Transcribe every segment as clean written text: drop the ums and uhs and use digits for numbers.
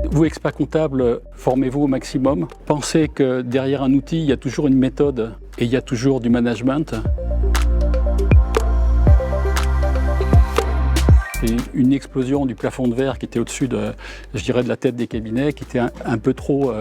Vous, experts comptables, formez-vous au maximum. Pensez que derrière un outil, il y a toujours une méthode et il y a toujours du management. C'est une explosion du plafond de verre qui était au-dessus de, je dirais, de la tête des cabinets, qui était un peu trop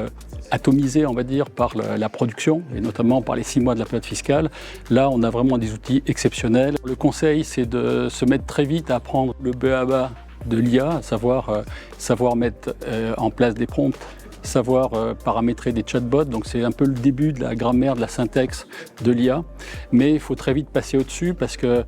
atomisé, on va dire, par la production, et notamment par les 6 mois de la période fiscale. Là, on a vraiment des outils exceptionnels. Le conseil, c'est de se mettre très vite à apprendre le b.a.-ba de l'IA, à savoir mettre en place des prompts, savoir paramétrer des chatbots. Donc c'est un peu le début de la grammaire, de la syntaxe de l'IA. Mais il faut très vite passer au-dessus parce que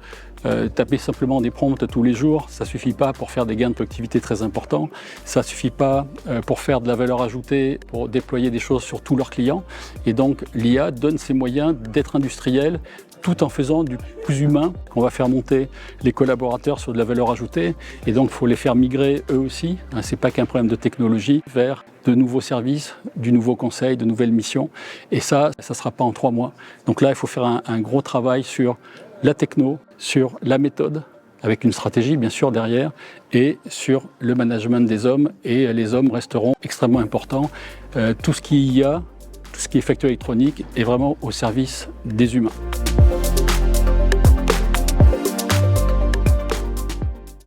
taper simplement des prompts tous les jours, ça ne suffit pas pour faire des gains de productivité très importants. Ça ne suffit pas pour faire de la valeur ajoutée, pour déployer des choses sur tous leurs clients. Et donc l'IA donne ses moyens d'être industriel, tout en faisant du plus humain. On va faire monter les collaborateurs sur de la valeur ajoutée et donc il faut les faire migrer eux aussi. Ce n'est pas qu'un problème de technologie, vers de nouveaux services, du nouveau conseil, de nouvelles missions. Et ça ne sera pas en 3 mois. Donc là, il faut faire un gros travail sur la techno, sur la méthode, avec une stratégie bien sûr derrière, et sur le management des hommes. Et les hommes resteront extrêmement importants. Tout ce qui est facture électronique est vraiment au service des humains.